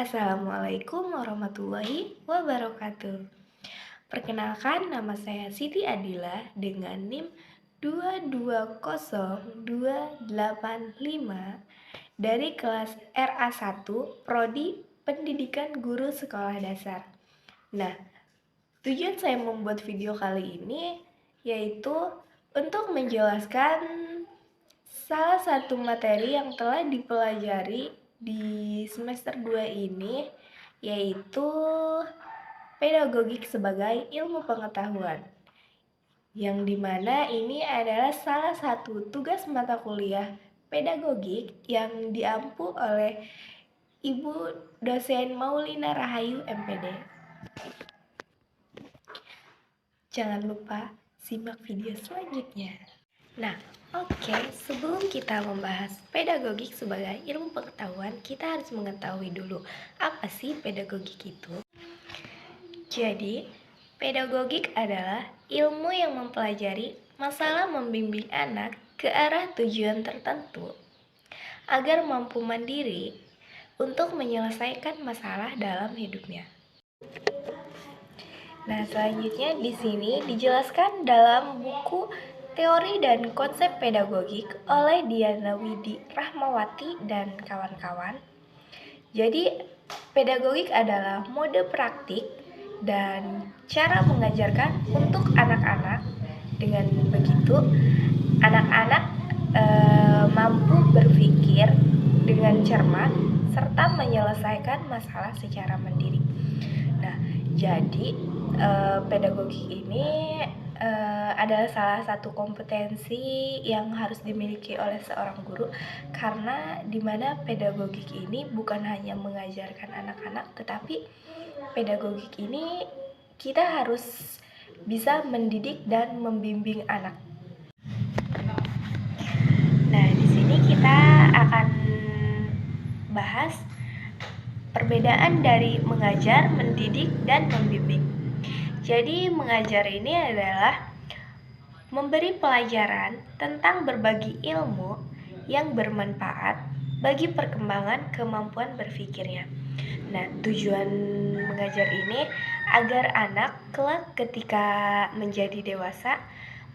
Assalamualaikum warahmatullahi wabarakatuh. Perkenalkan, nama saya Siti Adila dengan NIM 220285 dari kelas RA1 Prodi Pendidikan Guru Sekolah Dasar. Nah, tujuan saya membuat video kali ini yaitu untuk menjelaskan salah satu materi yang telah dipelajari di semester 2 ini, yaitu pedagogik sebagai ilmu pengetahuan, yang dimana ini adalah salah satu tugas mata kuliah pedagogik yang diampu oleh Ibu dosen Maulina Rahayu MPD. Jangan lupa simak video selanjutnya. Nah, sebelum kita membahas pedagogik sebagai ilmu pengetahuan, kita harus mengetahui dulu apa sih pedagogik itu. Jadi, pedagogik adalah ilmu yang mempelajari masalah membimbing anak ke arah tujuan tertentu agar mampu mandiri untuk menyelesaikan masalah dalam hidupnya. Nah, selanjutnya di sini dijelaskan dalam buku Teori dan Konsep Pedagogik oleh Diana Widi Rahmawati dan kawan-kawan. Jadi, pedagogik adalah mode praktik dan cara mengajarkan untuk anak-anak. Dengan begitu, anak-anak mampu berpikir dengan cermat serta menyelesaikan masalah secara mandiri. Nah, jadi pedagogik ini adalah salah satu kompetensi yang harus dimiliki oleh seorang guru, karena dimana pedagogik ini bukan hanya mengajarkan anak-anak, tetapi pedagogik ini kita harus bisa mendidik dan membimbing anak. Nah, di sini kita akan bahas perbedaan dari mengajar, mendidik, dan membimbing. Jadi, mengajar ini adalah memberi pelajaran tentang berbagi ilmu yang bermanfaat bagi perkembangan kemampuan berpikirnya. Nah, tujuan mengajar ini agar anak kelak ketika menjadi dewasa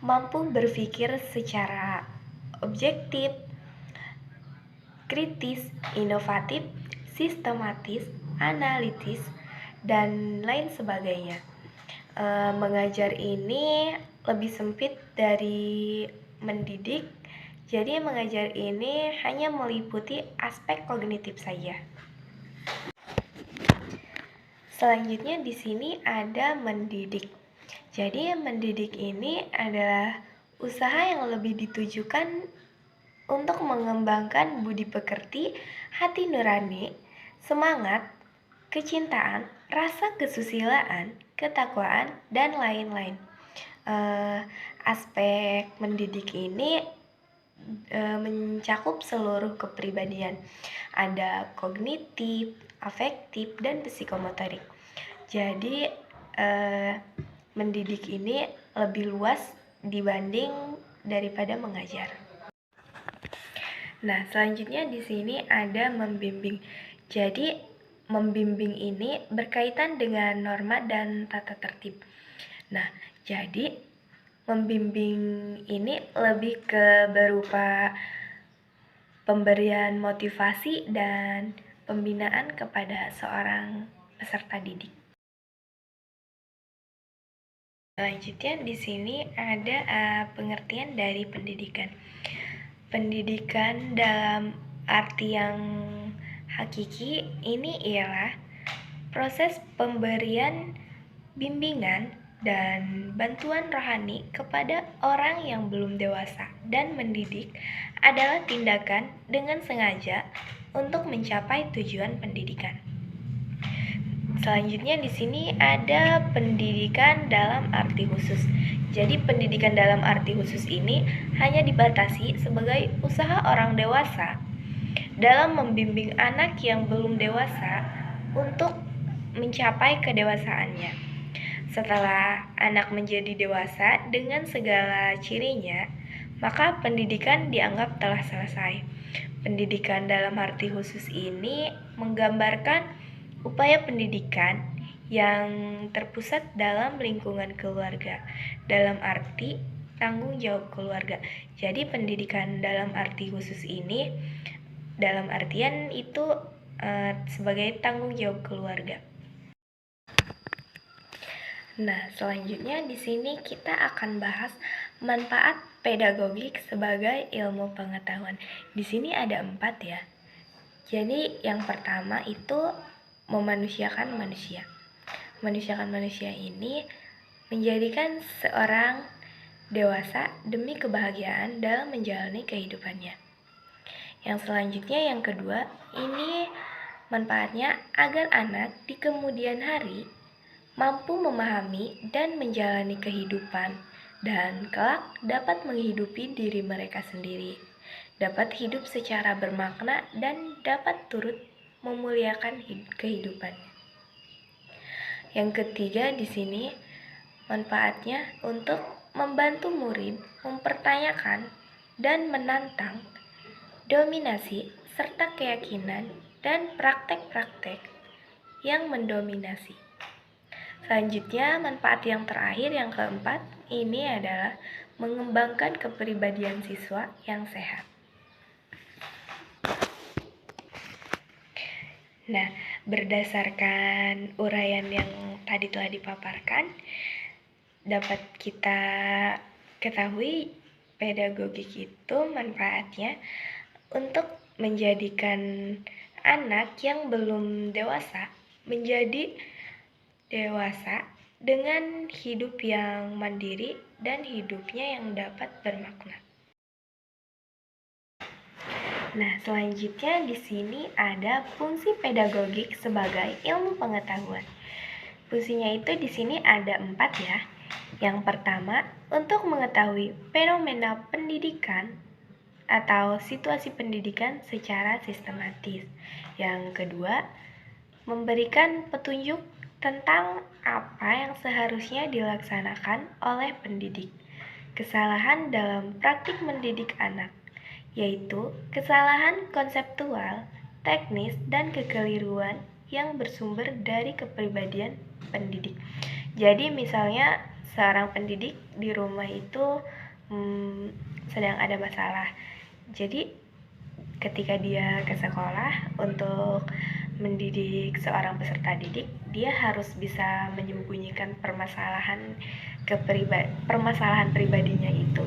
mampu berpikir secara objektif, kritis, inovatif, sistematis, analitis, dan lain sebagainya. Mengajar ini lebih sempit dari mendidik, jadi mengajar ini hanya meliputi aspek kognitif saja. Selanjutnya di sini ada mendidik. Jadi mendidik ini adalah usaha yang lebih ditujukan untuk mengembangkan budi pekerti, hati nurani, semangat, kecintaan, rasa kesusilaan, ketakwaan, dan lain-lain. Aspek mendidik ini mencakup seluruh kepribadian. Ada kognitif, afektif, dan psikomotorik. Jadi mendidik ini lebih luas dibanding daripada mengajar. Nah, selanjutnya di sini ada membimbing. Jadi membimbing ini berkaitan dengan norma dan tata tertib. Nah, jadi membimbing ini lebih ke berupa pemberian motivasi dan pembinaan kepada seorang peserta didik. Selanjutnya di sini ada pengertian dari pendidikan. Pendidikan dalam arti yang hakiki ini ialah proses pemberian bimbingan dan bantuan rohani kepada orang yang belum dewasa, dan mendidik adalah tindakan dengan sengaja untuk mencapai tujuan pendidikan. Selanjutnya di sini ada pendidikan dalam arti khusus. Jadi pendidikan dalam arti khusus ini hanya dibatasi sebagai usaha orang dewasa dalam membimbing anak yang belum dewasa untuk mencapai kedewasaannya. Setelah anak menjadi dewasa dengan segala cirinya, maka pendidikan dianggap telah selesai. Pendidikan dalam arti khusus ini menggambarkan upaya pendidikan yang terpusat dalam lingkungan keluarga, dalam arti tanggung jawab keluarga. Jadi pendidikan dalam arti khusus ini, dalam artian itu sebagai tanggung jawab keluarga. Nah, selanjutnya di sini kita akan bahas manfaat pedagogik sebagai ilmu pengetahuan. Di sini ada 4 ya. Jadi yang pertama itu memanusiakan manusia. Memanusiakan manusia ini menjadikan seorang dewasa demi kebahagiaan dalam menjalani kehidupannya. Yang selanjutnya yang kedua, ini manfaatnya agar anak di kemudian hari mampu memahami dan menjalani kehidupan, dan kelak dapat menghidupi diri mereka sendiri, dapat hidup secara bermakna, dan dapat turut memuliakan kehidupannya. Yang ketiga di sini manfaatnya untuk membantu murid mempertanyakan dan menantang dominasi serta keyakinan dan praktek-praktek yang mendominasi. Selanjutnya, manfaat yang terakhir, yang keempat, ini adalah mengembangkan kepribadian siswa yang sehat. Nah, berdasarkan uraian yang tadi telah dipaparkan, dapat kita ketahui pedagogik itu manfaatnya untuk menjadikan anak yang belum dewasa menjadi dewasa dengan hidup yang mandiri dan hidupnya yang dapat bermakna. Nah, selanjutnya di sini ada fungsi pedagogik sebagai ilmu pengetahuan. Fungsinya itu di sini ada 4 ya. Yang pertama, untuk mengetahui fenomena pendidikan atau situasi pendidikan secara sistematis. Yang kedua, memberikan petunjuk tentang apa yang seharusnya dilaksanakan oleh pendidik. Kesalahan dalam praktik mendidik anak, yaitu kesalahan konseptual, teknis, dan kekeliruan yang bersumber dari kepribadian pendidik. Jadi misalnya seorang pendidik di rumah itu sedang ada masalah. Jadi ketika dia ke sekolah untuk mendidik seorang peserta didik, dia harus bisa menyembunyikan permasalahan pribadinya itu.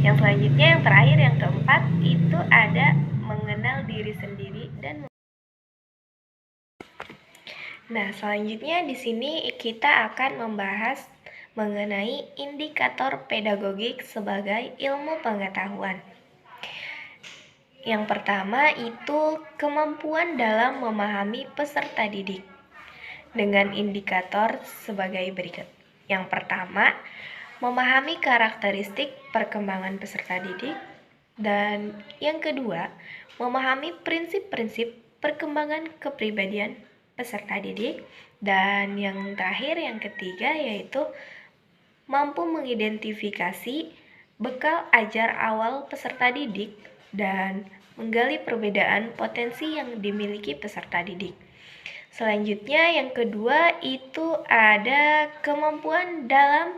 Yang selanjutnya, yang terakhir, yang keempat, itu ada mengenal diri sendiri dan Nah, selanjutnya di sini kita akan membahas mengenai indikator pedagogik sebagai ilmu pengetahuan. Yang pertama itu kemampuan dalam memahami peserta didik dengan indikator sebagai berikut. Yang pertama, memahami karakteristik perkembangan peserta didik, dan yang kedua, memahami prinsip-prinsip perkembangan kepribadian peserta didik, dan yang terakhir, yang ketiga, yaitu mampu mengidentifikasi bekal ajar awal peserta didik dan menggali perbedaan potensi yang dimiliki peserta didik. Selanjutnya yang kedua itu ada kemampuan dalam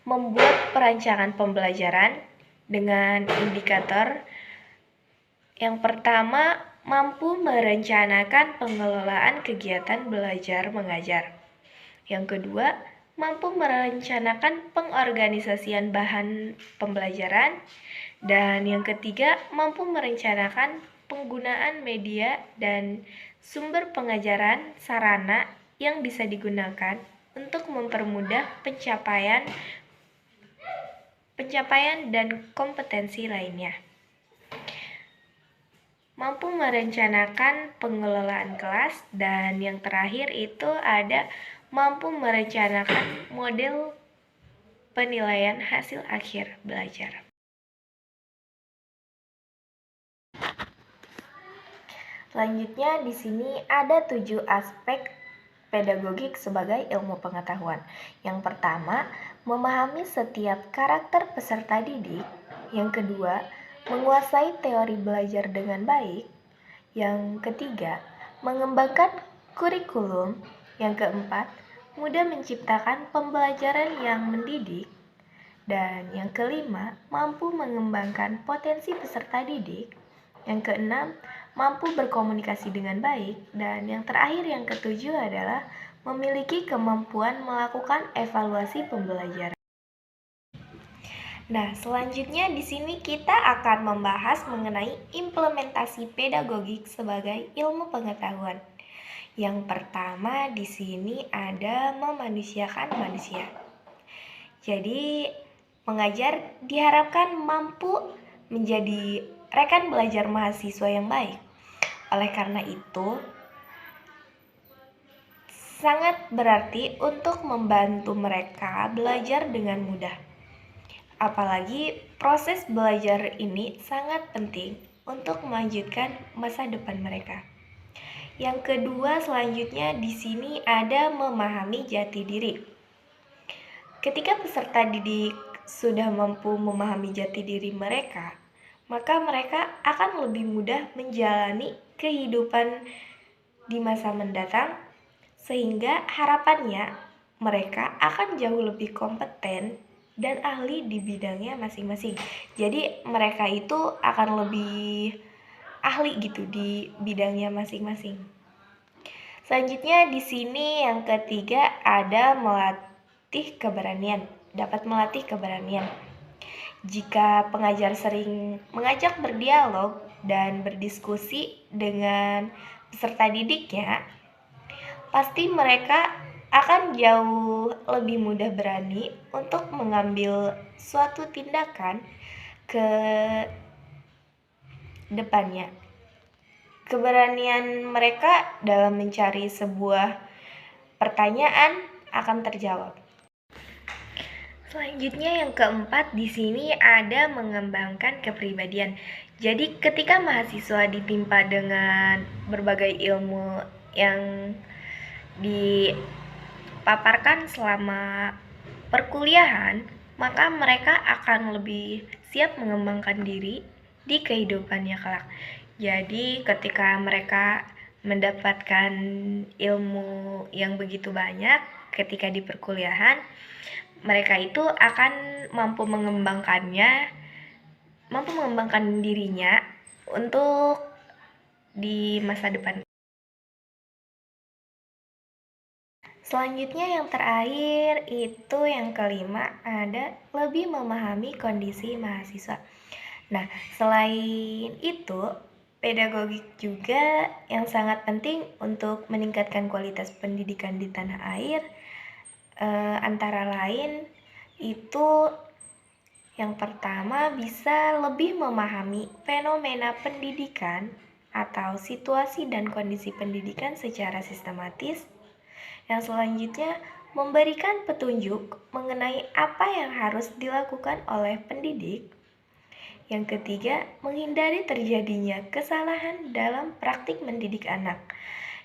membuat perancangan pembelajaran dengan indikator. Yang pertama, mampu merencanakan pengelolaan kegiatan belajar mengajar. Yang kedua, mampu merencanakan pengorganisasian bahan pembelajaran. Dan yang ketiga, mampu merencanakan penggunaan media dan sumber pengajaran sarana yang bisa digunakan untuk mempermudah pencapaian dan kompetensi lainnya. Mampu merencanakan pengelolaan kelas, dan yang terakhir itu ada mampu merencanakan model penilaian hasil akhir belajar. Selanjutnya di sini ada 7 aspek pedagogik sebagai ilmu pengetahuan. Yang pertama, memahami setiap karakter peserta didik. Yang kedua, menguasai teori belajar dengan baik. Yang ketiga, mengembangkan kurikulum. Yang keempat, mudah menciptakan pembelajaran yang mendidik. Dan yang kelima, mampu mengembangkan potensi peserta didik. Yang keenam, mampu berkomunikasi dengan baik. Dan yang terakhir, yang ketujuh adalah memiliki kemampuan melakukan evaluasi pembelajaran. Nah, selanjutnya di sini kita akan membahas mengenai implementasi pedagogik sebagai ilmu pengetahuan. Yang pertama di sini ada memanusiakan manusia. Jadi, mengajar diharapkan mampu menjadi rekan belajar mahasiswa yang baik. Oleh karena itu, sangat berarti untuk membantu mereka belajar dengan mudah. Apalagi proses belajar ini sangat penting untuk melanjutkan masa depan mereka. Yang kedua, selanjutnya di sini ada memahami jati diri. Ketika peserta didik sudah mampu memahami jati diri mereka, maka mereka akan lebih mudah menjalani kehidupan di masa mendatang, sehingga harapannya mereka akan jauh lebih kompeten dan ahli di bidangnya masing-masing. Jadi mereka itu akan lebih ahli gitu di bidangnya masing-masing. Selanjutnya di sini yang ketiga ada dapat melatih keberanian. Jika pengajar sering mengajak berdialog dan berdiskusi dengan peserta didiknya, pasti mereka akan jauh lebih mudah berani untuk mengambil suatu tindakan ke depannya. Keberanian mereka dalam mencari sebuah pertanyaan akan terjawab. Selanjutnya yang keempat di sini ada mengembangkan kepribadian. Jadi ketika mahasiswa ditimpa dengan berbagai ilmu yang dipaparkan selama perkuliahan, maka mereka akan lebih siap mengembangkan diri di kehidupannya kelak. Jadi ketika mereka mendapatkan ilmu yang begitu banyak ketika di perkuliahan, mereka itu akan mampu mengembangkan dirinya untuk di masa depan. Selanjutnya yang terakhir itu yang kelima ada lebih memahami kondisi mahasiswa. Nah, selain itu, pedagogik juga yang sangat penting untuk meningkatkan kualitas pendidikan di tanah air. Antara lain itu yang pertama bisa lebih memahami fenomena pendidikan atau situasi dan kondisi pendidikan secara sistematis. Yang selanjutnya memberikan petunjuk mengenai apa yang harus dilakukan oleh pendidik. Yang ketiga, menghindari terjadinya kesalahan dalam praktik mendidik anak,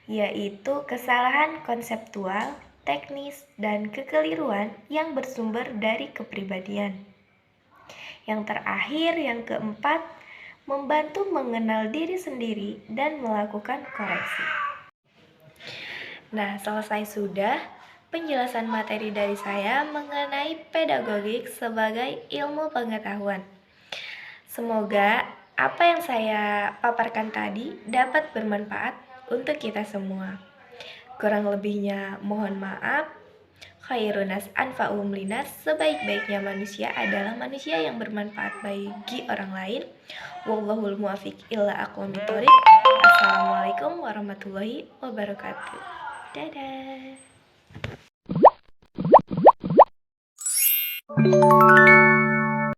yaitu kesalahan konseptual, teknis, dan kekeliruan yang bersumber dari kepribadian. Yang terakhir, yang keempat, membantu mengenal diri sendiri dan melakukan koreksi. Nah, selesai sudah penjelasan materi dari saya mengenai pedagogik sebagai ilmu pengetahuan. Semoga apa yang saya paparkan tadi dapat bermanfaat untuk kita semua. Kurang lebihnya mohon maaf. Khairunas anfa'um linas, sebaik-baiknya manusia adalah manusia yang bermanfaat bagi orang lain. Wallahul muwaffiq ila aqwamit thoriq. Assalamualaikum warahmatullahi wabarakatuh. Dadah.